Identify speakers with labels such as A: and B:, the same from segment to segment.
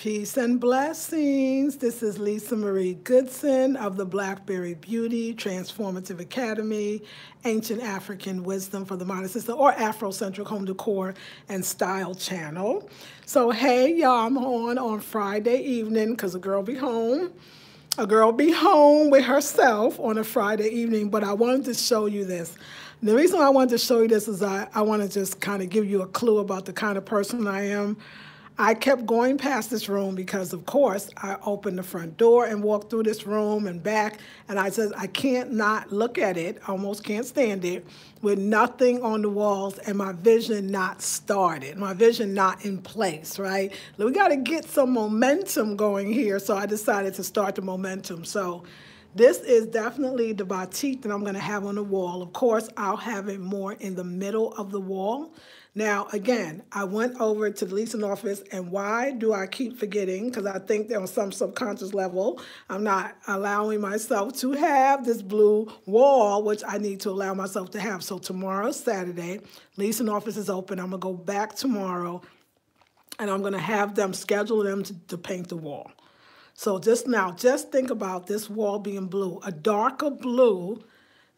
A: Peace and blessings. This is Lisa Marie Goodson of the Blackberry Beauty Transformative Academy, Ancient African Wisdom for the Modern Sister, or Afrocentric Home Decor and Style channel. So, hey, y'all, I'm on Friday evening because a girl be home. A girl be home with herself on a Friday evening, but I wanted to show you this. The reason I wanted to show you this is I want to just kind of give you a clue about the kind of person I am. I kept going past this room because, of course, I opened the front door and walked through this room and back, and I said, I can't not look at it, almost can't stand it, with nothing on the walls and my vision not started, my vision not in place, right? We got to get some momentum going here, so I decided to start the momentum. So this is definitely the batik that I'm going to have on the wall. Of course, I'll have it more in the middle of the wall. Now, again, I went over to the leasing office, and why do I keep forgetting? Because I think that on some subconscious level, I'm not allowing myself to have this blue wall, which I need to allow myself to have. So tomorrow, Saturday, leasing office is open. I'm going to go back tomorrow, and I'm going to have them schedule them to paint the wall. So just think about this wall being blue, a darker blue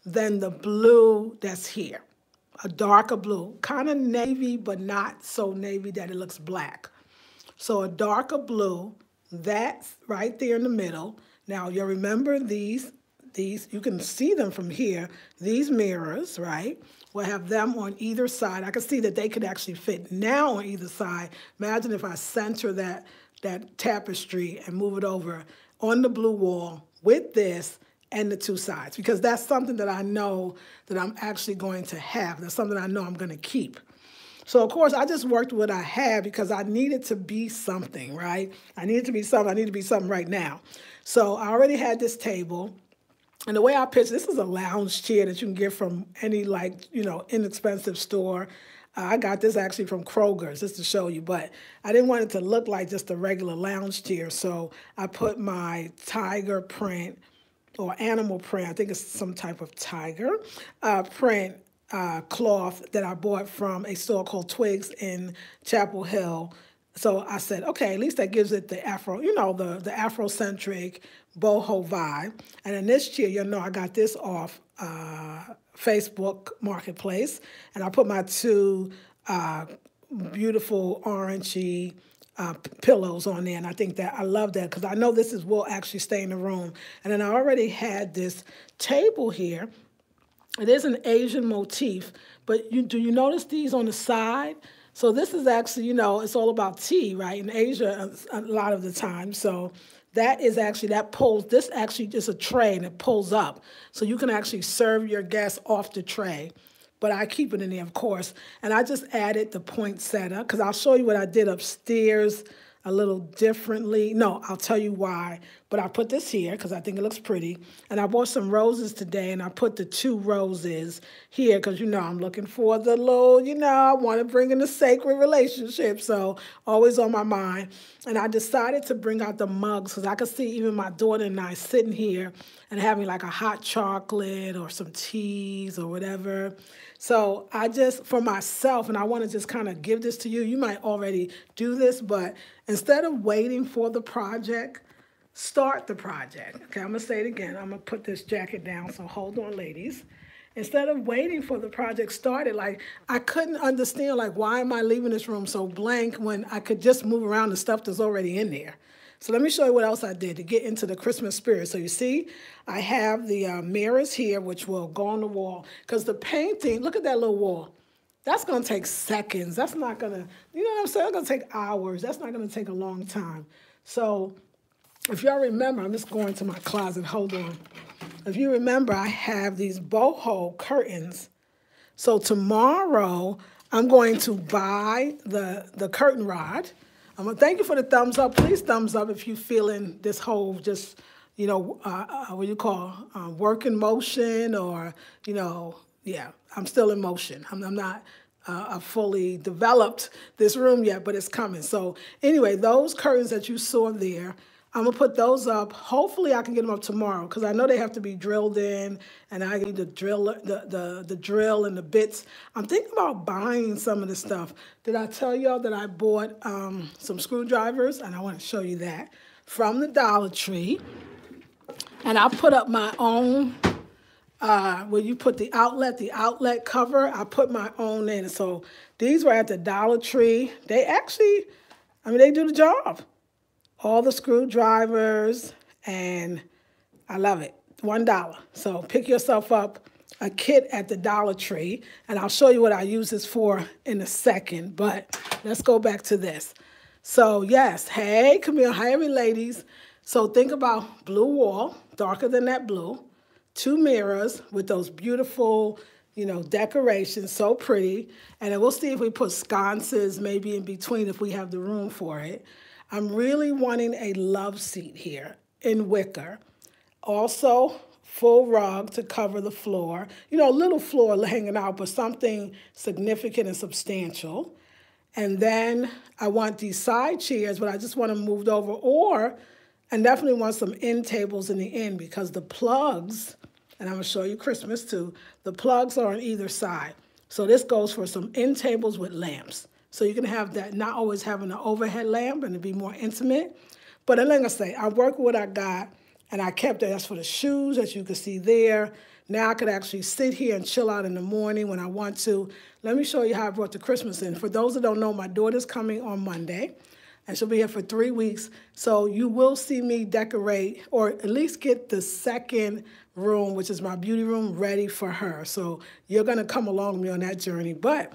A: than the blue that's here. A darker blue, kind of navy, but not so navy that it looks black. So a darker blue, that's right there in the middle. Now, you'll remember these, you can see them from here. These mirrors, right? We'll have them on either side. I can see that they could actually fit now on either side. Imagine if I center that tapestry and move it over on the blue wall with this and the two sides, because that's something that I know that I'm actually going to have. That's something I know I'm going to keep. So, of course, I just worked with what I had because I needed to be something, right? I needed to be something. I need to be something right now. So I already had this table. And the way I picture this is a lounge chair that you can get from any, inexpensive store. I got this actually from Kroger's, just to show you, but I didn't want it to look like just a regular lounge chair. So I put my tiger print or animal print, I think it's some type of tiger print cloth that I bought from a store called Twigs in Chapel Hill. So I said, okay, at least that gives it the Afro, the Afrocentric boho vibe. And in this chair, I got this off Facebook Marketplace, and I put my two beautiful orangey pillows on there, and I think that I love that because I know will actually stay in the room. And then I already had this table here. It is an Asian motif, but do you notice these on the side? So this is actually, it's all about tea, right? In Asia, a lot of the time. So that is actually, this actually is a tray, and it pulls up. So you can actually serve your guests off the tray. But I keep it in there, of course. And I just added the poinsettia, because I'll show you what I did upstairs a little differently. No, I'll tell you why. But I put this here because I think it looks pretty. And I bought some roses today, and I put the two roses here because, I'm looking for the little, I want to bring in a sacred relationship. So always on my mind. And I decided to bring out the mugs because I could see even my daughter and I sitting here and having like a hot chocolate or some teas or whatever. So I just, for myself, and I want to just kind of give this to you. You might already do this, but instead of waiting for the project, start the project. Okay, I'm going to say it again. I'm going to put this jacket down, so hold on, ladies. Instead of waiting for the project started, I couldn't understand, why am I leaving this room so blank when I could just move around the stuff that's already in there? So let me show you what else I did to get into the Christmas spirit. So you see, I have the mirrors here, which will go on the wall. Because the painting, look at that little wall. That's going to take seconds. That's not going to, you know what I'm saying? It's going to take hours. That's not going to take a long time. So if y'all remember, I'm just going to my closet. Hold on. If you remember, I have these boho curtains. So tomorrow, I'm going to buy the curtain rod. I'm going to thank you for the thumbs up. Please thumbs up if you're feeling this whole just, what do you call, work in motion or, yeah, I'm still in motion. I'm not fully developed this room yet, but it's coming. So anyway, those curtains that you saw there, I'm going to put those up. Hopefully, I can get them up tomorrow because I know they have to be drilled in, and I need to drill the drill and the bits. I'm thinking about buying some of the stuff. Did I tell y'all that I bought some screwdrivers? And I want to show you that from the Dollar Tree. And I put up my own, where you put the outlet cover, I put my own in. So these were at the Dollar Tree. They actually, I mean, they do the job. All the screwdrivers, and I love it. $1. So pick yourself up a kit at the Dollar Tree, and I'll show you what I use this for in a second. But let's go back to this. So yes, hey, Camille, hi, ladies. So think about blue wall, darker than that blue, 2 mirrors with those beautiful, you know, decorations, so pretty. And then we'll see if we put sconces maybe in between if we have the room for it. I'm really wanting a love seat here in wicker. Also, full rug to cover the floor. You know, a little floor hanging out, but something significant and substantial. And then I want these side chairs, but I just want them moved over. Or I definitely want some end tables in the end because the plugs, and I'm going to show you Christmas too, the plugs are on either side. So this goes for some end tables with lamps. So you can have that, not always having an overhead lamp and to be more intimate. But like I say, I work with what I got, and I kept it. That's for the shoes, as you can see there. Now I could actually sit here and chill out in the morning when I want to. Let me show you how I brought the Christmas in. For those that don't know, my daughter's coming on Monday, and she'll be here for 3 weeks. So you will see me decorate, or at least get the second room, which is my beauty room, ready for her. So you're going to come along with me on that journey. But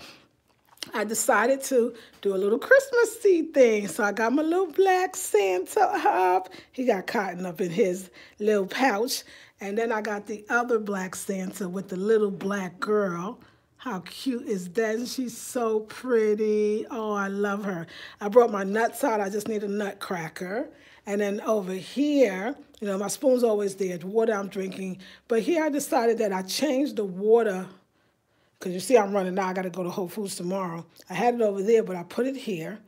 A: I decided to do a little Christmassy thing. So I got my little black Santa up. He got cotton up in his little pouch. And then I got the other black Santa with the little black girl. How cute is that? She's so pretty. Oh, I love her. I brought my nuts out. I just need a nutcracker. And then over here, you know, my spoon's always there. The water I'm drinking. But here I decided that I changed the water. Because you see I'm running now. I got to go to Whole Foods tomorrow. I had it over there, but I put it here.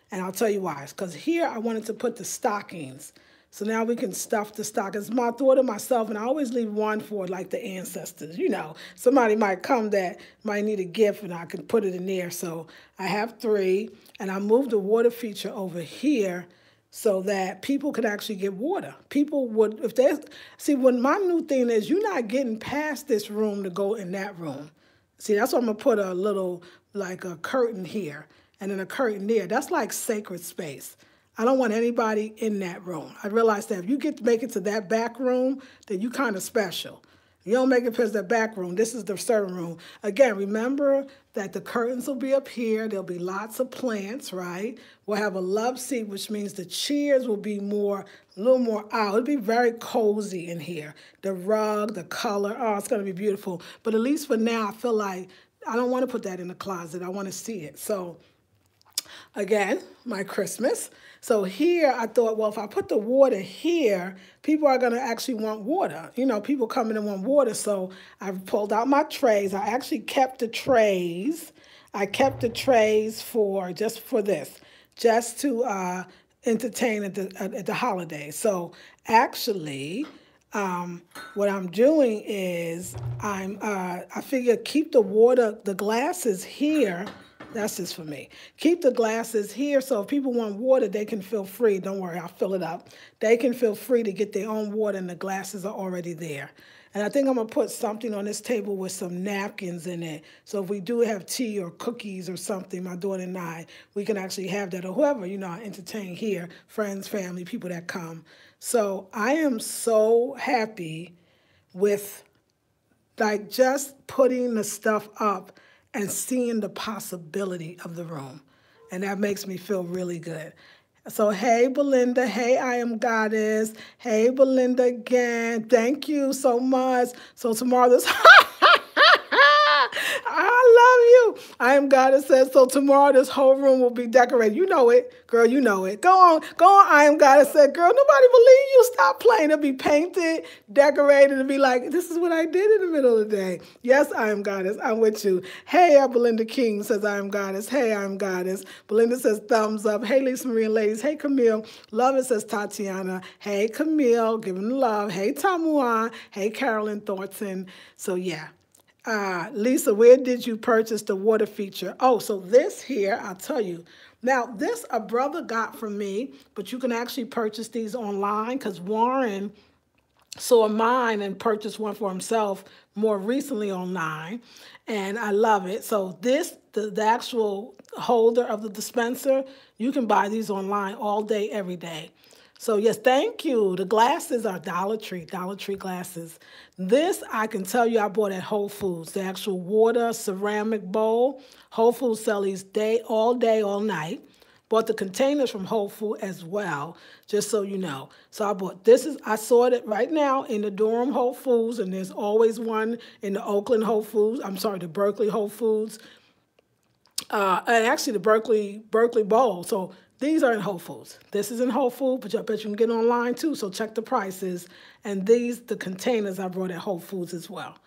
A: And I'll tell you why. It's because here I wanted to put the stockings. So now we can stuff the stockings. My thought of myself, and I always leave one for like the ancestors. You know, somebody might come that might need a gift, and I can put it in there. So I have 3. And I moved the water feature over here so that people could actually get water. People would, if they, see, when my new thing is, you're not getting past this room to go in that room. See, that's why I'm going to put a little, like a curtain here and then a curtain there. That's like sacred space. I don't want anybody in that room. I realize that if you get to make it to that back room, then you kind of special. You don't make it past that back room. This is the certain room. Again, remember that the curtains will be up here. There'll be lots of plants, right? We'll have a love seat, which means the chairs will be a little more out. It'll be very cozy in here. The rug, the color, oh, it's going to be beautiful. But at least for now, I feel like I don't want to put that in the closet. I want to see it. So again, my Christmas. So here I thought, well, if I put the water here, people are going to actually want water. You know, people come in and want water. So I pulled out my trays. I actually kept the trays. I kept the trays just for this, just to entertain at the holidays. So actually, what I'm doing is I figure keep the glasses here. That's just for me. Keep the glasses here so if people want water, they can feel free. Don't worry, I'll fill it up. They can feel free to get their own water, and the glasses are already there. And I think I'm going to put something on this table with some napkins in it. So if we do have tea or cookies or something, my daughter and I, we can actually have that. Or whoever, you know, I entertain here, friends, family, people that come. So I am so happy with, like, just putting the stuff up and seeing the possibility of the room. And that makes me feel really good. So, hey, Belinda. Hey, I am Goddess. Hey, Belinda again. Thank you so much. So tomorrow I love you. I am Goddess says, so tomorrow this whole room will be decorated. You know it, girl, you know it. Go on. I am Goddess said, girl, nobody believe you. Stop playing. It'll be painted, decorated, and be like, this is what I did in the middle of the day. Yes, I am Goddess. I'm with you. Hey, Belinda King says, I am Goddess. Hey, I am Goddess. Belinda says, thumbs up. Hey, Lisa Marie and ladies. Hey, Camille. Love it, says Tatiana. Hey, Camille, giving love. Hey, Tamuan. Hey, Carolyn Thornton. So, yeah. Lisa, where did you purchase the water feature? Oh, so this here, I'll tell you. Now, this a brother got from me, but you can actually purchase these online because Warren saw mine and purchased one for himself more recently online, and I love it. So this, the actual holder of the dispenser, you can buy these online all day, every day. So yes, thank you. The glasses are Dollar Tree glasses. This, I can tell you, I bought at Whole Foods, the actual water ceramic bowl. Whole Foods sell these all day, all night. Bought the containers from Whole Foods as well, just so you know. So I bought, I saw it right now in the Durham Whole Foods, and there's always one in the Oakland Whole Foods, the Berkeley Whole Foods, and actually the Berkeley Bowl. So these are in Whole Foods. This is in Whole Foods, but I bet you can get online too, so check the prices. And these, the containers I brought at Whole Foods as well.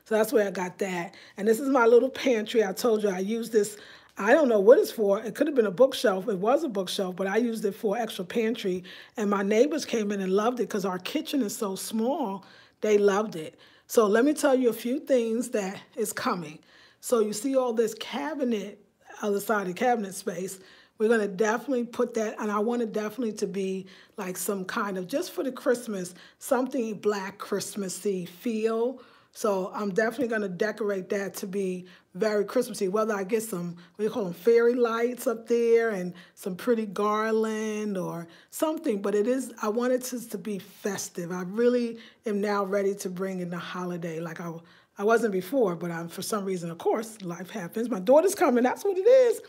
A: So that's where I got that. And this is my little pantry. I told you I use this, I don't know what it's for. It could have been a bookshelf. It was a bookshelf, but I used it for extra pantry. And my neighbors came in and loved it because our kitchen is so small. They loved it. So let me tell you a few things that is coming. So you see all this cabinet, other side of the cabinet space. We're going to definitely put that, and I want it definitely to be like some kind of, just for the Christmas, something Black Christmassy feel. So I'm definitely going to decorate that to be very Christmassy, whether I get some, what do you call them, fairy lights up there and some pretty garland or something. But I want it to be festive. I really am now ready to bring in the holiday like I wasn't before, but for some reason, of course, life happens. My daughter's coming. That's what it is.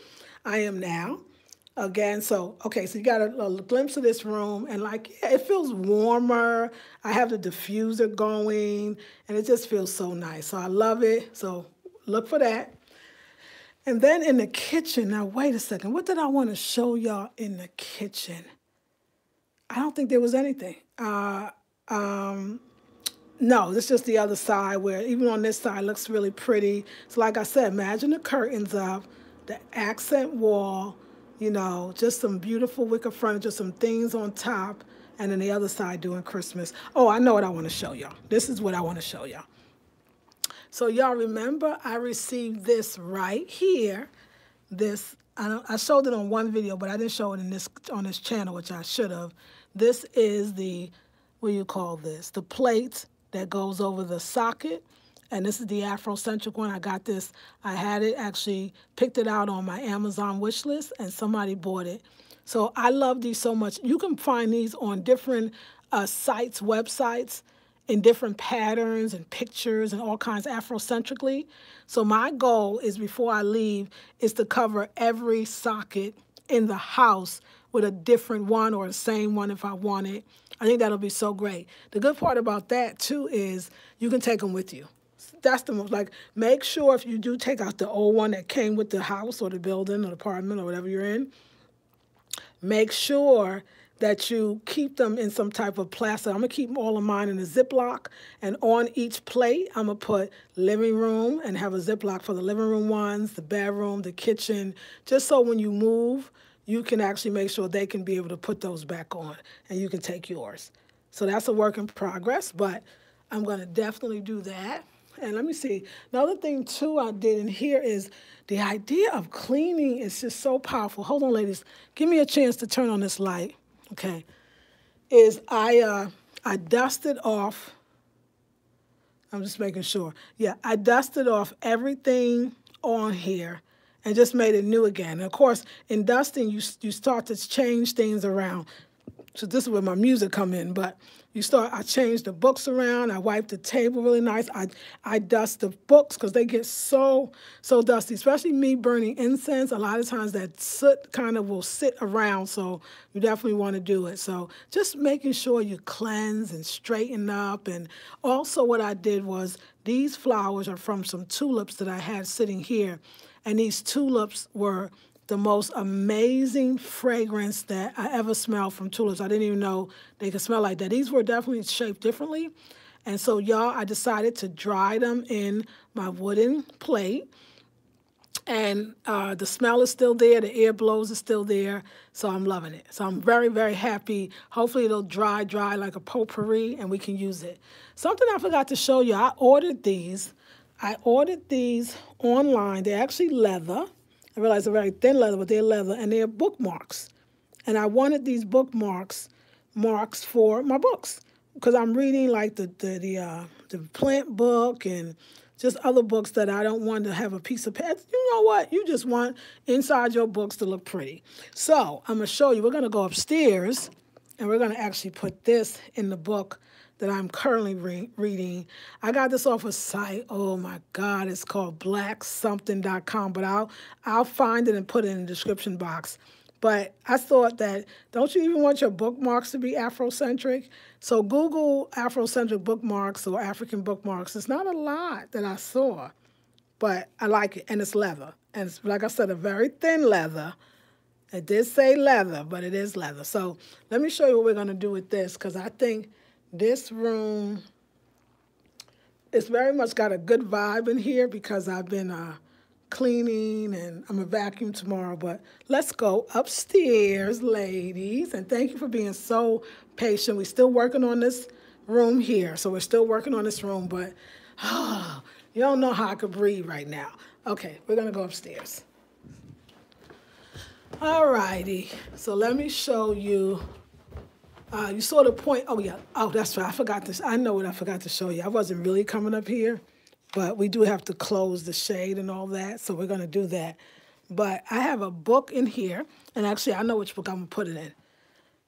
A: I am now. Again, so you got a glimpse of this room, and yeah, it feels warmer. I have the diffuser going, and it just feels so nice. So I love it. So look for that. And then in the kitchen, now wait a second. What did I want to show y'all in the kitchen? I don't think there was anything. No, this is just the other side where even on this side it looks really pretty. So like I said, imagine the curtains up, the accent wall, just some beautiful wicker furniture, some things on top, and then the other side doing Christmas. Oh, I know what I want to show y'all. This is what I want to show y'all. So y'all remember I received this right here. I showed it on one video, but I didn't show it on this channel, which I should have. This is what do you call this? The plate that goes over the socket. And this is the Afrocentric one. I got this. I had it, actually picked it out on my Amazon wish list, and somebody bought it. So I love these so much. You can find these on different sites, websites, in different patterns and pictures and all kinds Afrocentrically. So my goal is, before I leave, is to cover every socket in the house with a different one or the same one if I want it. I think that'll be so great. The good part about that, too, is you can take them with you. That's the most, make sure if you do take out the old one that came with the house or the building or the apartment or whatever you're in, make sure that you keep them in some type of plastic. I'm going to keep all of mine in a Ziploc, and on each plate, I'm going to put living room and have a Ziploc for the living room ones, the bedroom, the kitchen, just so when you move, you can actually make sure they can be able to put those back on, and you can take yours. So that's a work in progress, but I'm going to definitely do that. And let me see. Another thing, too, I did in here is the idea of cleaning is just so powerful. Hold on, ladies. Give me a chance to turn on this light. Okay. I dusted off. I'm just making sure. Yeah, I dusted off everything on here and just made it new again. And of course, in dusting, you start to change things around. So this is where my music come in, but I change the books around, I wipe the table really nice, I dust the books because they get so dusty, especially me burning incense. A lot of times that soot kind of will sit around, so you definitely want to do it. So just making sure you cleanse and straighten up. And also what I did was, these flowers are from some tulips that I had sitting here, And these tulips were the most amazing fragrance that I ever smelled from tulips. I didn't even know they could smell like that. These were definitely shaped differently. And so, y'all, I decided to dry them in my wooden plate. And the smell is still there. The air blows is still there. So I'm loving it. So I'm very, very happy. Hopefully it'll dry like a potpourri and we can use it. Something I forgot to show you. I ordered these. Online. They're actually leather. I realize they're very thin leather, but they're leather. And they're bookmarks. And I wanted these bookmarks for my books. Because I'm reading like the plant book and just other books that I don't want to have a piece of paper. You know what? You just want inside your books to look pretty. So I'm going to show you. We're going to go upstairs, and we're going to actually put this in the book that I'm currently reading. I got this off a site. Oh, my God. It's called blacksomething.com, but I'll find it and put it in the description box. But I thought that, don't you even want your bookmarks to be Afrocentric? So Google Afrocentric bookmarks or African bookmarks. It's not a lot that I saw, but I like it. And it's leather. And it's, like I said, a very thin leather. It did say leather, but it is leather. So let me show you what we're going to do with this, because I think this room, it's very much got a good vibe in here because I've been cleaning, and I'm going to vacuum tomorrow. But let's go upstairs, ladies. And thank you for being so patient. We're still working on this room here. So we're still working on this room, but you don't know how I could breathe right now. Okay, we're going to go upstairs. All righty. So let me show you. You saw the point. Oh, yeah. Oh, that's right. I forgot this. I know what I forgot to show you. I wasn't really coming up here. But we do have to close the shade and all that, so we're going to do that. But I have a book in here, and actually I know which book I'm going to put it in.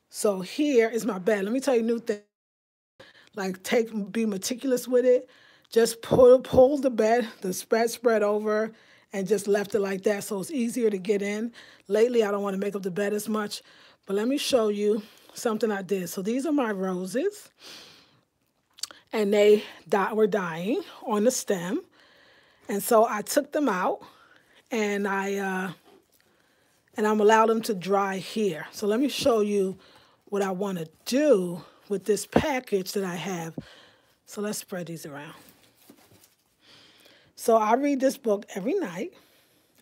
A: So here is my bed. Let me tell you a new thing. Like, be meticulous with it. Just pull the bed, the spread over, and just left it like that so it's easier to get in. Lately, I don't want to make up the bed as much. But let me show you something I did. So these are my roses. And they were dying on the stem. And so I took them out, and I'm allowed them to dry here. So let me show you what I want to do with this package that I have. So let's spread these around. So I read this book every night,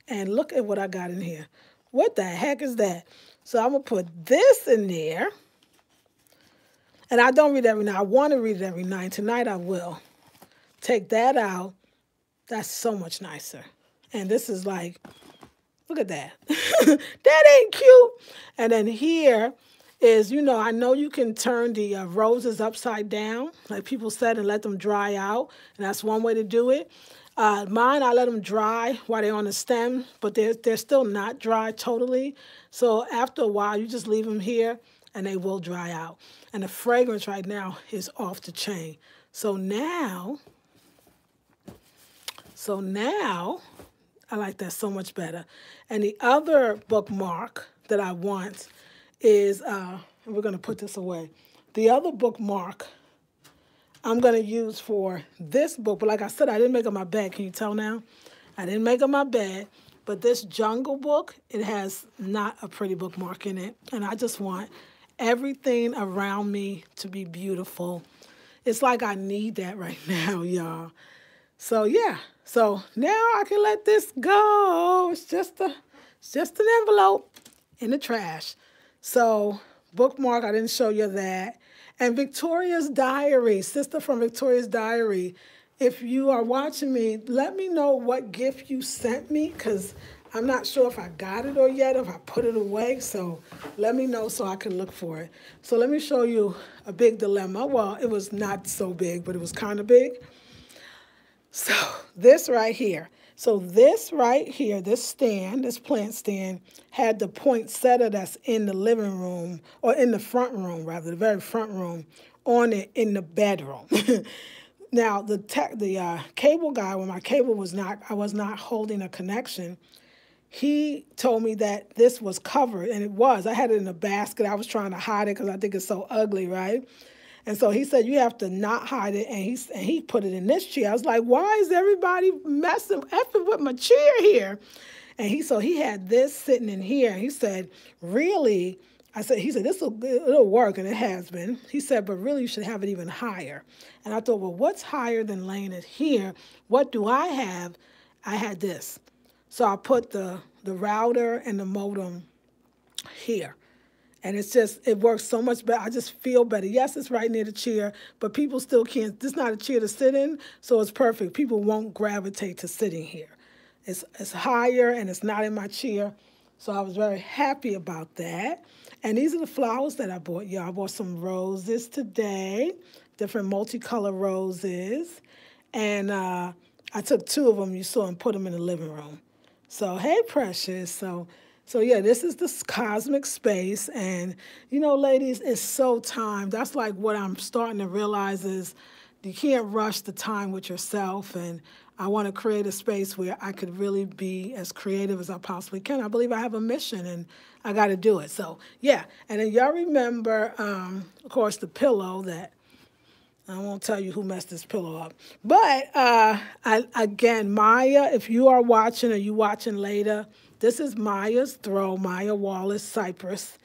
A: and look at what I got in here. What the heck is that? So I'm going to put this in there. And I don't read it every night. I want to read it every night. Tonight I will. Take that out. That's so much nicer. And this is like, look at that. That ain't cute. And then here is, you know, I know you can turn the roses upside down, like people said, and let them dry out. And that's one way to do it. Mine, I let them dry while they're on the stem, but they're still not dry totally. So after a while, you just leave them here, and they will dry out. And the fragrance right now is off the chain. So now, I like that so much better. And the other bookmark that I want is, and we're going to put this away. The other bookmark I'm going to use for this book. But like I said, I didn't make up my bed. Can you tell now? I didn't make up my bed. But this Jungle book, it has not a pretty bookmark in it. And I just want everything around me to be beautiful. It's like I need that right now, y'all. So yeah, so now I can let this go. It's just an envelope in the trash. So bookmark, I didn't show you that. And Victoria's Diary, sister from Victoria's Diary. If you are watching me, let me know what gift you sent me, because I'm not sure if I got it or yet, if I put it away. So let me know so I can look for it. So let me show you a big dilemma. Well, it was not so big, but it was kind of big. So this right here. So this right here, this stand, this plant stand, had the poinsettia that's in the living room, or in the front room, rather, the very front room, on it in the bedroom. Now, the cable guy, when my cable was I was not holding a connection, he told me that this was covered, and it was. I had it in a basket. I was trying to hide it because I think it's so ugly, right? And so he said, you have to not hide it. And he put it in this chair. I was like, why is everybody effing with my chair here? And so he had this sitting in here. And he said, really? He said, it'll work. And it has been. He said, but really you should have it even higher. And I thought, well, what's higher than laying it here? What do I have? I had this. So I put the router and the modem here. And it works so much better. I just feel better. Yes, it's right near the chair, but people still can't. This is not a chair to sit in, so it's perfect. People won't gravitate to sitting here. It's higher, and it's not in my chair. So I was very happy about that. And these are the flowers that I bought, y'all. I bought some roses today, different multicolor roses. And I took 2 of them, you saw, and put them in the living room. So, hey, precious. So yeah, this is this cosmic space. And, ladies, it's so time. That's like what I'm starting to realize is you can't rush the time with yourself. And I want to create a space where I could really be as creative as I possibly can. I believe I have a mission, and I got to do it. So, yeah. And then y'all remember, of course, the pillow that I won't tell you who messed this pillow up. But, again, Maya, if you are watching or you watching later, this is Maya's throw, Maya Wallace Cypress.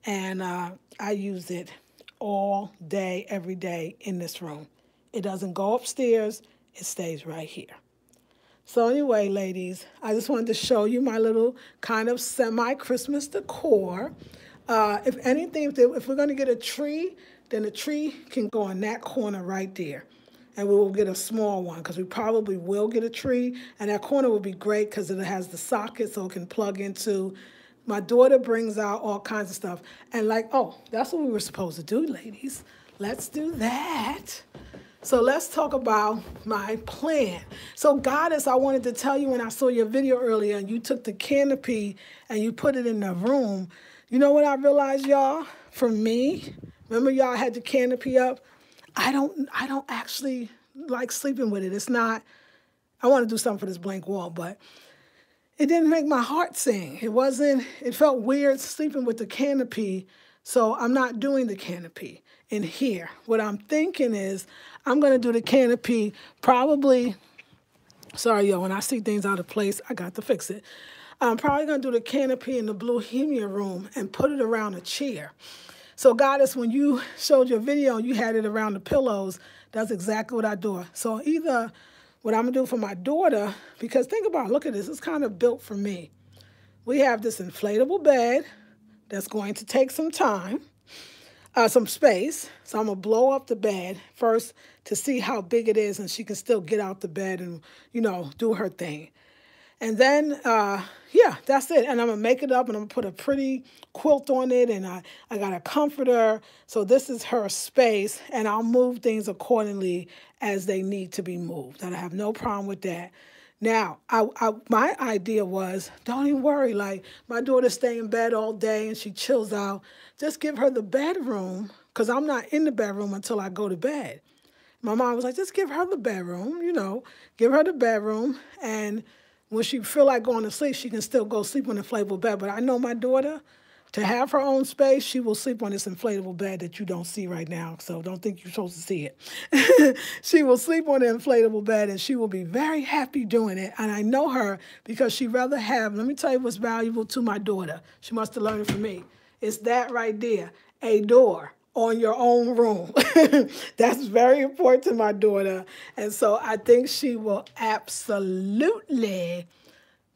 A: And I use it all day, every day in this room. It doesn't go upstairs. It stays right here. So anyway, ladies, I just wanted to show you my little kind of semi-Christmas decor. If anything, if we're going to get a tree, then the tree can go in that corner right there. And we will get a small one because we probably will get a tree. And that corner will be great because it has the socket so it can plug into. My daughter brings out all kinds of stuff. And that's what we were supposed to do, ladies. Let's do that. So let's talk about my plan. So Goddess, I wanted to tell you when I saw your video earlier and you took the canopy and you put it in the room. You know what I realized, y'all? For me, remember y'all had the canopy up? I don't actually like sleeping with it. It's not, I want to do something for this blank wall, but it didn't make my heart sing. It felt weird sleeping with the canopy, so I'm not doing the canopy in here. What I'm thinking is I'm going to do the canopy probably, sorry, y'all, when I see things out of place, I got to fix it. I'm probably going to do the canopy in the Blue Hemia room and put it around a chair. So Goddess, when you showed your video, you had it around the pillows. That's exactly what I do. So either what I'm going to do for my daughter, because think about it, look at this. It's kind of built for me. We have this inflatable bed that's going to take some time, some space. So I'm going to blow up the bed first to see how big it is and she can still get out the bed and, do her thing. And then, yeah, that's it. And I'm going to make it up and I'm going to put a pretty quilt on it. And I got a comforter. So this is her space. And I'll move things accordingly as they need to be moved. And I have no problem with that. Now, my idea was, don't even worry. Like, my daughter stays in bed all day and she chills out. Just give her the bedroom, because I'm not in the bedroom until I go to bed. My mom was like, just give her the bedroom, give her the bedroom. And when she feel like going to sleep, she can still go sleep on the inflatable bed. But I know my daughter, to have her own space, she will sleep on this inflatable bed that you don't see right now. So don't think you're supposed to see it. She will sleep on the inflatable bed and she will be very happy doing it. And I know her because she'd rather have, let me tell you what's valuable to my daughter. She must have learned it from me. It's that right there, a door on your own room. That's very important to my daughter. And so I think she will absolutely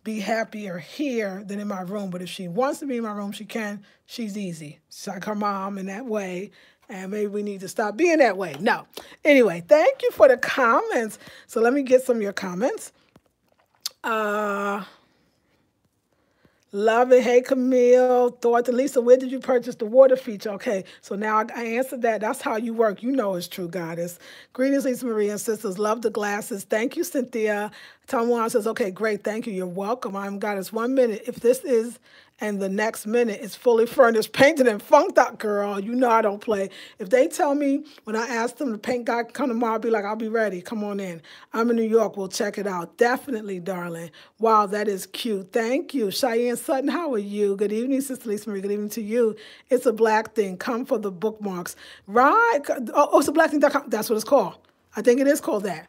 A: be happier here than in my room. But if she wants to be in my room, she can. She's easy. She's like her mom in that way. And maybe we need to stop being that way. No. Anyway, thank you for the comments. So let me get some of your comments. Love it. Hey, Camille. Thought to Lisa, where did you purchase the water feature? Okay, so now I answered that. That's how you work. You know it's true, Goddess. Greetings, Lisa Marie and sisters. Love the glasses. Thank you, Cynthia. Tom Juan says, okay, great. Thank you. You're welcome. I'm Goddess. 1 minute. If this is and the next minute it's fully furnished, painted, and funked out, girl. You know I don't play. If they tell me when I ask them the paint guy come tomorrow, I'll be like, I'll be ready. Come on in. I'm in New York. We'll check it out. Definitely, darling. Wow, that is cute. Thank you. Cheyenne Sutton, how are you? Good evening, Sister Lisa Marie. Good evening to you. It's a black thing. Come for the bookmarks. Right? Oh, it's a black thing. That's what it's called. I think it is called that.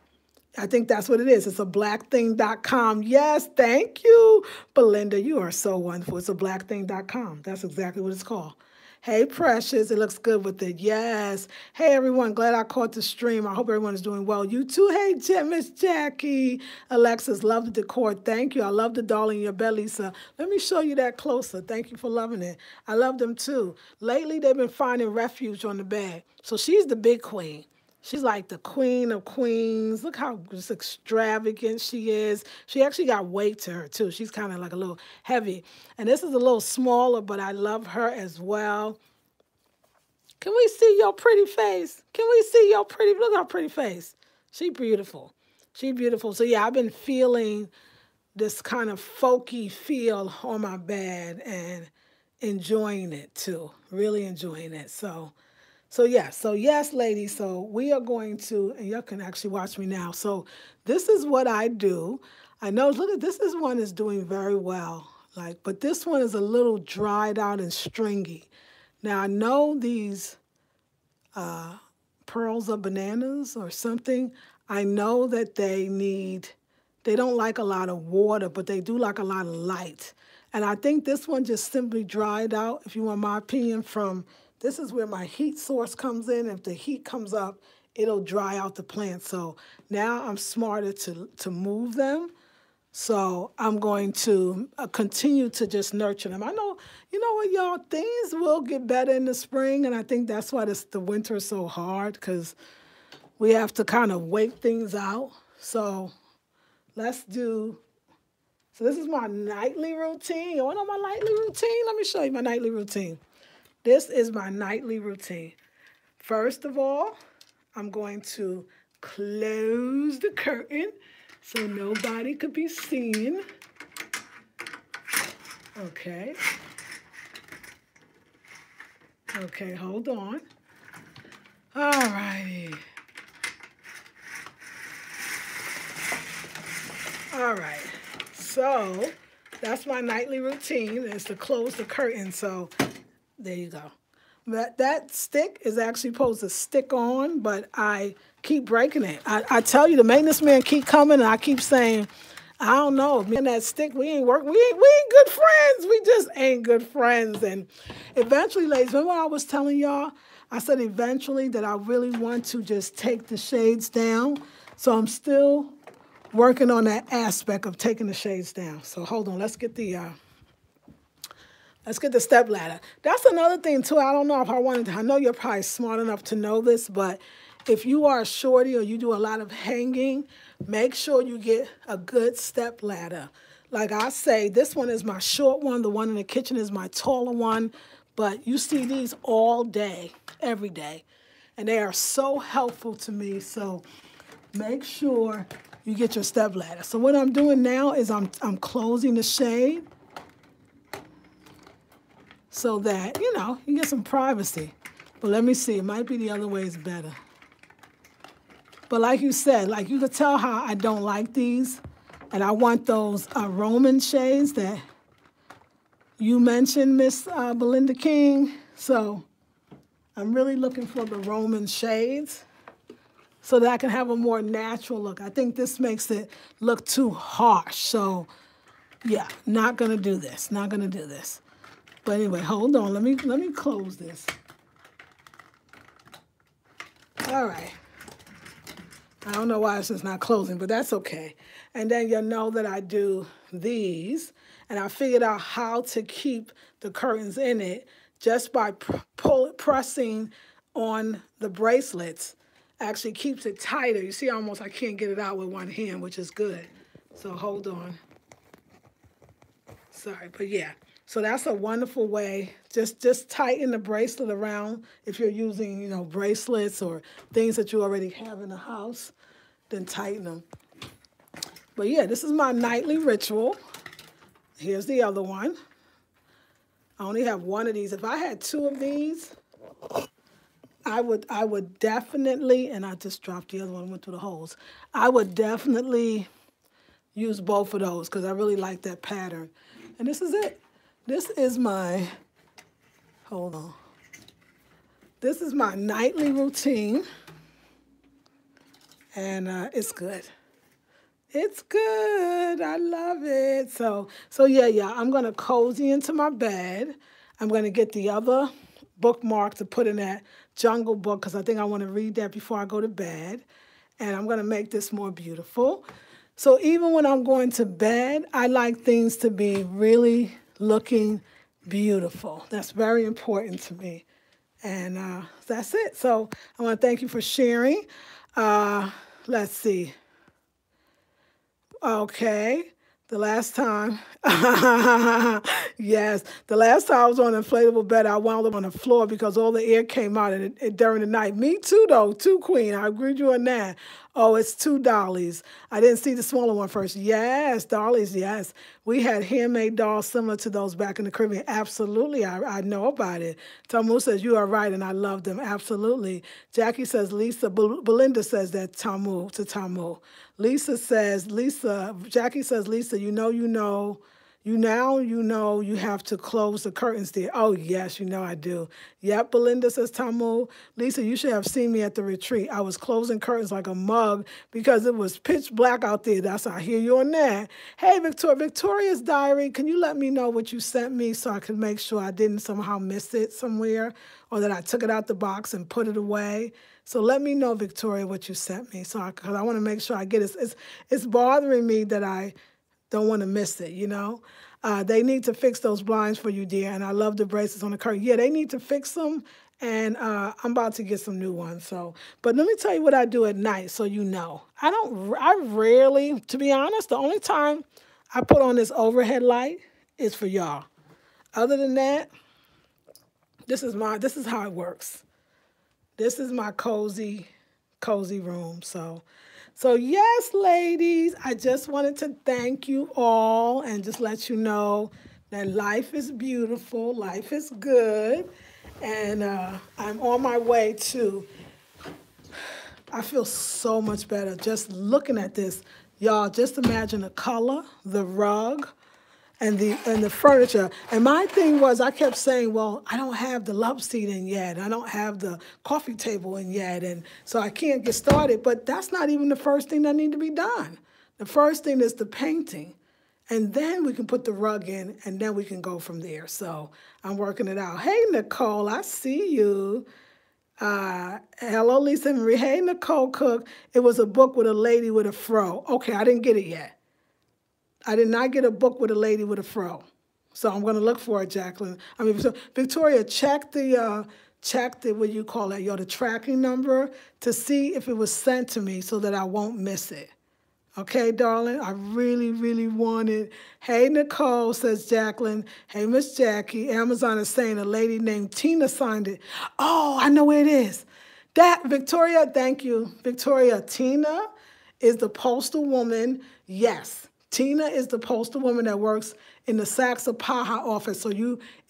A: I think that's what it is. It's a blackthing.com. Yes, thank you. Belinda, you are so wonderful. It's a blackthing.com. That's exactly what it's called. Hey, Precious. It looks good with it. Yes. Hey, everyone. Glad I caught the stream. I hope everyone is doing well. You too. Hey, Miss Jackie. Alexis, love the decor. Thank you. I love the doll in your bed, Lisa. Let me show you that closer. Thank you for loving it. I love them too. Lately, they've been finding refuge on the bed. So she's the big queen. She's like the queen of queens. Look how just extravagant she is. She actually got weight to her, too. She's kind of like a little heavy. And this is a little smaller, but I love her as well. Can we see your pretty face? Can we see your pretty, look at her pretty face. She beautiful. She beautiful. So, yeah, I've been feeling this kind of folky feel on my bed and enjoying it, too. Really enjoying it. So yes, ladies, so we are going to, and y'all can actually watch me now. So this is what I do. I know, look at this one is doing very well. But this one is a little dried out and stringy. Now I know these pearls of bananas or something. I know that they don't like a lot of water, but they do like a lot of light. And I think this one just simply dried out, if you want my opinion, this is where my heat source comes in. If the heat comes up, it'll dry out the plant. So now I'm smarter to move them. So I'm going to continue to just nurture them. I know, you know what, y'all, things will get better in the spring. And I think that's why the winter is so hard, because we have to kind of wait things out. So so this is my nightly routine. You want to know my nightly routine? Let me show you my nightly routine. This is my nightly routine. First of all, I'm going to close the curtain so nobody could be seen. Okay. Okay, hold on. All righty. All right. So that's my nightly routine, is to close the curtain. So there you go. That stick is actually supposed to stick on, but I keep breaking it. I tell you, the maintenance man keep coming, and I keep saying, I don't know, me and that stick, we ain't good friends. We just ain't good friends. And eventually, ladies, remember I was telling y'all, I said eventually that I really want to just take the shades down. So I'm still working on that aspect of taking the shades down. So hold on, let's get the step ladder. That's another thing, too. I don't know if I know you're probably smart enough to know this, but if you are a shorty or you do a lot of hanging, make sure you get a good step ladder. Like I say, this one is my short one. The one in the kitchen is my taller one. But you see these all day, every day. And they are so helpful to me. So make sure you get your step ladder. So what I'm doing now is I'm closing the shade so that, you know, you get some privacy. But let me see. It might be the other way is better. But like you said, like you could tell how I don't like these. And I want those Roman shades that you mentioned, Miss Belinda King. So I'm really looking for the Roman shades so that I can have a more natural look. I think this makes it look too harsh. So yeah, not gonna do this. Not gonna do this. But anyway, hold on. Let me close this. All right. I don't know why it's just not closing, but that's okay. And then you'll know that I do these, and I figured out how to keep the curtains in it just by pressing on the bracelets. Actually keeps it tighter. You see, almost I can't get it out with one hand, which is good. So hold on. Sorry, but yeah. So that's a wonderful way. Just tighten the bracelet around if you're using, you know, bracelets or things that you already have in the house. Then tighten them. But yeah, this is my nightly ritual. Here's the other one. I only have one of these. If I had two of these, I would definitely, and I just dropped the other one, went through the holes. I would definitely use both of those because I really like that pattern. And this is it. This is my, hold on. This is my nightly routine, and it's good. It's good. I love it. So yeah, I'm going to cozy into my bed. I'm going to get the other bookmark to put in that Jungle Book because I think I want to read that before I go to bed. And I'm going to make this more beautiful. So even when I'm going to bed, I like things to be really looking beautiful. That's very important to me. And that's it. So I want to thank you for sharing. Let's see. Okay. The last time, yes, the last time I was on an inflatable bed, I wound up on the floor because all the air came out during the night. Me too, though, too, Queen. I agree with you on that. Oh, it's 2 dollies. I didn't see the smaller one first. Yes, dollies, yes. We had handmade dolls similar to those back in the Caribbean. Absolutely, I know about it. Tamu says, you are right, and I love them. Absolutely. Jackie says, Lisa. Belinda says that Tamu to Tamu. Lisa says, Jackie says, Lisa, you know, you have to close the curtains there. Oh, yes, I do. Yep, Belinda says, Tamu. Lisa, you should have seen me at the retreat. I was closing curtains like a mug because it was pitch black out there. I hear you on that. Hey, Victoria's Diary, can you let me know what you sent me so I can make sure I didn't somehow miss it somewhere or that I took it out the box and put it away? So let me know, Victoria, what you sent me, because I want to make sure I get it. It's bothering me that I don't want to miss it, They need to fix those blinds for you, dear, and I love the bracelets on the curtain. Yeah, they need to fix them, and I'm about to get some new ones. But let me tell you what I do at night so you know. I rarely, to be honest, the only time I put on this overhead light is for y'all. Other than that, this is how it works. This is my cozy room. So yes, ladies, I just wanted to thank you all and just let you know that life is beautiful, life is good, and I'm on my way to. I feel so much better just looking at this. Y'all, just imagine the color, the rug, and the furniture. And my thing was, I kept saying, well, I don't have the love seat in yet. I don't have the coffee table in yet. And so I can't get started. But that's not even the first thing that needs to be done. The first thing is the painting. And then we can put the rug in, and then we can go from there. So I'm working it out. Hey, Nicole, I see you. Hello, Lisa Marie. Hey, Nicole Cook. It was a book with a lady with a fro. Okay, I didn't get it yet. I did not get a book with a lady with a fro. So I'm going to look for it, Jacqueline. So Victoria, check the what you call that, the tracking number to see if it was sent to me so that I won't miss it. Okay, darling? I really, really want it. Hey, Nicole, says Jacqueline. Hey, Miss Jackie. Amazon is saying a lady named Tina signed it. Oh, I know where it is. Victoria, thank you. Victoria, Tina is the postal woman. Yes. Tina is the postal woman that works in the Saxa-Paha office. So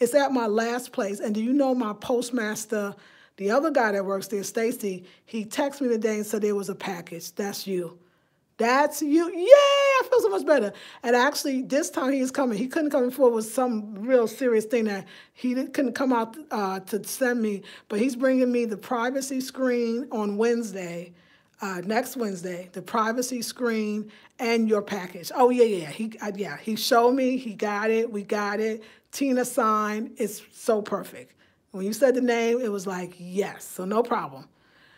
A: it's at my last place. And do you know my postmaster, the other guy that works there, Stacy, he texted me today and said there was a package. That's you. That's you. Yeah, I feel so much better. And actually, this time he's coming. He couldn't come before. It was some real serious thing that couldn't come out to send me. But he's bringing me the privacy screen on Wednesday. Next Wednesday, the privacy screen and your package. Oh, yeah. He showed me. He got it. We got it. Tina signed. It's so perfect. When you said the name, it was like, yes. So no problem.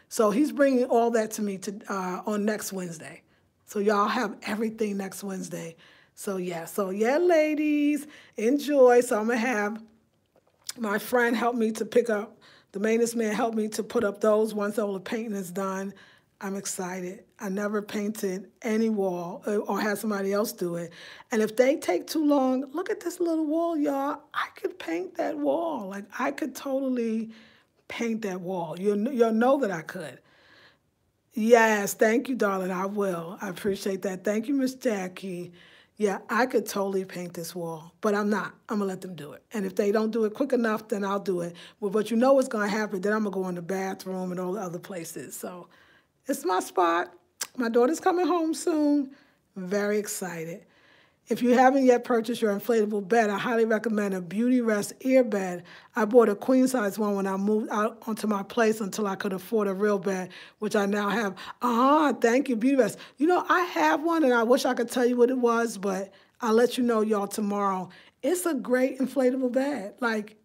A: So he's bringing all that to me on next Wednesday. So y'all have everything next Wednesday. So yeah, ladies, enjoy. So I'm going to have my friend help me to pick up, the maintenance man help me to put up those once all the painting is done. I'm excited. I never painted any wall or had somebody else do it. And if they take too long, look at this little wall, y'all. I could paint that wall. Like, I could totally paint that wall. You'll know that I could. Yes, thank you, darling. I will. I appreciate that. Thank you, Miss Jackie. Yeah, I could totally paint this wall, but I'm not. I'm going to let them do it. And if they don't do it quick enough, then I'll do it. Well, but you know what's going to happen. Then I'm going to go in the bathroom and all the other places. So it's my spot. My daughter's coming home soon. Very excited. If you haven't yet purchased your inflatable bed, I highly recommend a Beauty Rest ear bed. I bought a queen size one when I moved out onto my place until I could afford a real bed, which I now have. Thank you, Beauty Rest. You know, I have one and I wish I could tell you what it was, but I'll let you know, y'all, tomorrow. It's a great inflatable bed. Like,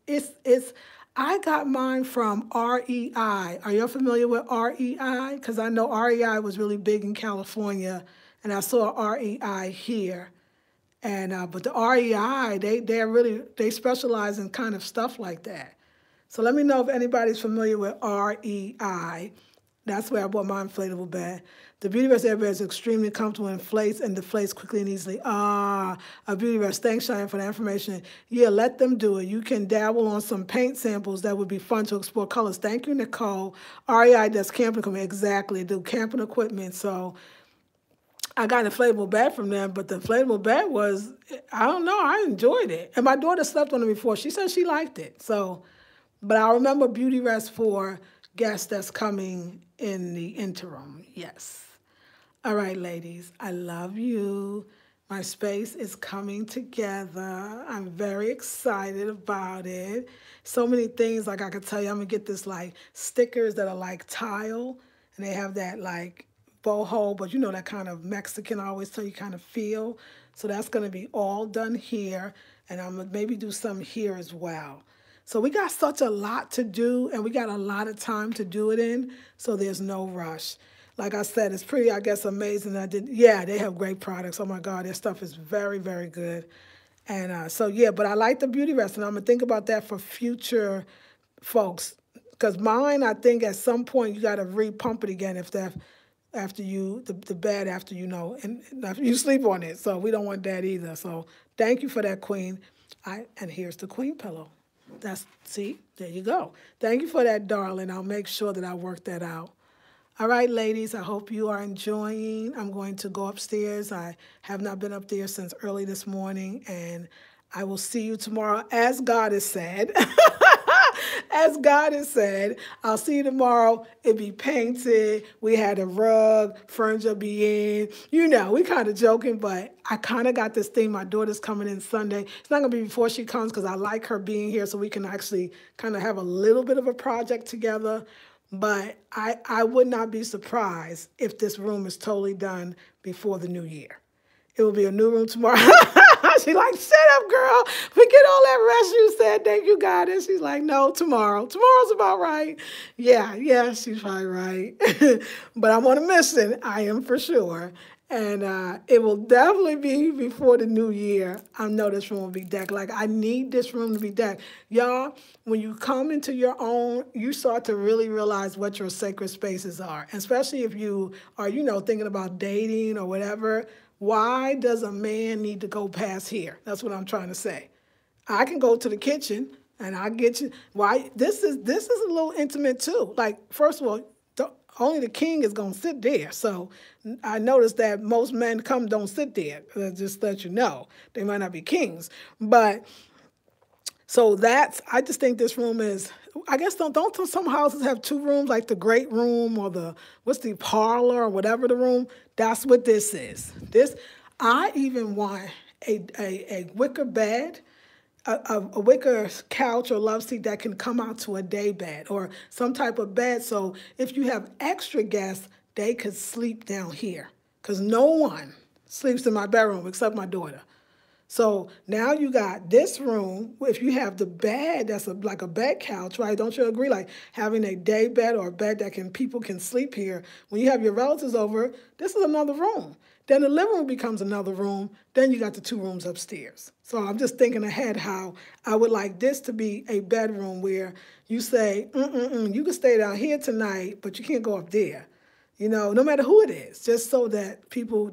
A: I got mine from REI. Are you familiar with REI? Because I know REI was really big in California, and I saw REI here. And but the REI, they specialize in kind of stuff like that. So let me know if anybody's familiar with REI. That's where I bought my inflatable bed. The Beauty Rest airbed is extremely comfortable, inflates and deflates quickly and easily. A Beauty Rest. Thanks, Cheyenne, for the information. Yeah, let them do it. You can dabble on some paint samples. That would be fun to explore colors. Thank you, Nicole. REI does camping equipment. Exactly. They do camping equipment. So I got an inflatable bed from them, but the inflatable bed was, I don't know, I enjoyed it. And my daughter slept on it before. She said she liked it. So, but I remember Beauty Rest for guests that's coming in the interim. Yes. All right, ladies, I love you. My space is coming together. I'm very excited about it. So many things, like I could tell you, I'm going to get this like stickers that are like tile, and they have that like boho, but you know that kind of Mexican, I always tell you, kind of feel. So that's going to be all done here, and I'm going to maybe do some here as well. So we got such a lot to do, and we got a lot of time to do it in, so there's no rush. Like I said, it's pretty, I guess, amazing. Yeah, they have great products. Oh, my God, their stuff is very, very good. And so, yeah, but I like the Beauty Rest, and I'm going to think about that for future folks. Because mine, I think at some point you got to re-pump it again if that, after you, the bed after you know, and after you sleep on it. So we don't want that either. So thank you for that, Queen. And here's the Queen pillow. See, there you go. Thank you for that, darling. I'll make sure that I work that out. All right, ladies, I hope you are enjoying. I'm going to go upstairs. I have not been up there since early this morning, and I will see you tomorrow, as God has said. As God has said, I'll see you tomorrow. It'll be painted. We had a rug, furniture be in. You know, we kind of joking, but I kind of got this thing. My daughter's coming in Sunday. It's not going to be before she comes because I like her being here so we can actually kind of have a little bit of a project together. But I would not be surprised if this room is totally done before the new year. It will be a new room tomorrow. She's like, shut up, girl. Forget all that rest you said. Thank you, God. And she's like, no, tomorrow. Tomorrow's about right. Yeah, she's probably right. But I'm on a mission. I am for sure. And it will definitely be before the new year. I know this room will be decked. Like, I need this room to be decked. Y'all, when you come into your own, you start to really realize what your sacred spaces are. Especially if you are, you know, thinking about dating or whatever. Why does a man need to go past here? That's what I'm trying to say. I can go to the kitchen and I'll get you. Why? This is a little intimate too. Like, first of all, only the king is going to sit there. So I noticed that most men don't sit there. Just let you know. They might not be kings. But so I just think this room is, I guess don't some houses have two rooms, like the great room or the parlor or whatever the room? That's what this is. I even want a wicker bed, a wicker couch or love seat that can come out to a day bed or some type of bed. So if you have extra guests, they could sleep down here because no one sleeps in my bedroom except my daughter. So now you got this room. If you have the bed, that's like a bed couch, right? Don't you agree? Like having a day bed or a bed that people can sleep here. When you have your relatives over, this is another room. Then the living room becomes another room. Then you got the two rooms upstairs. So I'm just thinking ahead how I would like this to be a bedroom where you say, you can stay down here tonight, but you can't go up there. You know, no matter who it is, just so that people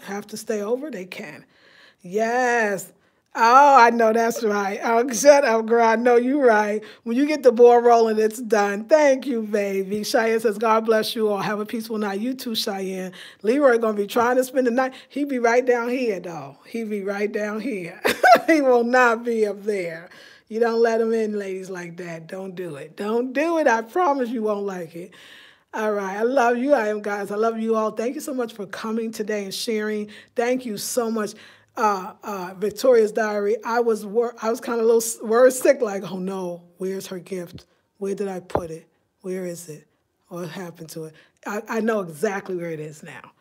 A: have to stay over, they can. Yes, Oh, I know that's right. Oh, shut up, girl. I know you're right. When you get the ball rolling, it's done. Thank you, baby. Cheyenne says, God bless you all. Have a peaceful night. You too, Cheyenne. Leroy gonna be trying to spend the night. He be right down here, though. He be right down here. He will not be up there. You don't let him in, ladies, like that. Don't do it. Don't do it. I promise you won't like it. All right. I love you. I am guys. I love you all. Thank you so much for coming today and sharing. Thank you so much. Victoria's Diary. I was kind of a little word sick, like, oh no, where's her gift? Where did I put it? Where is it? What happened to it? I know exactly where it is now.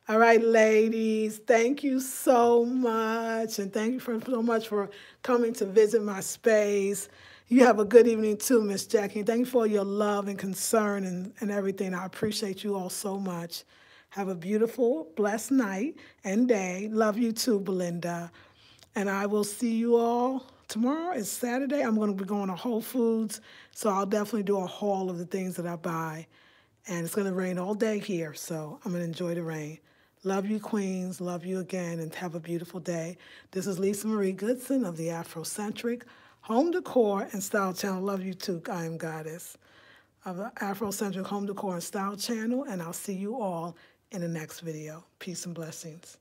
A: All right, ladies, thank you so much. And thank you so much for coming to visit my space. You have a good evening too, Miss Jackie. Thank you for your love and concern and everything. I appreciate you all so much. Have a beautiful, blessed night and day. Love you too, Belinda. And I will see you all tomorrow. It's Saturday. I'm going to be going to Whole Foods, so I'll definitely do a haul of the things that I buy. And it's going to rain all day here, so I'm going to enjoy the rain. Love you, Queens. Love you again, and have a beautiful day. This is Lisa Marie Goodson of the Afrocentric Home Decor and Style Channel. Love you too. I am Goddess of the Afrocentric Home Decor and Style Channel, and I'll see you all in the next video. Peace and blessings.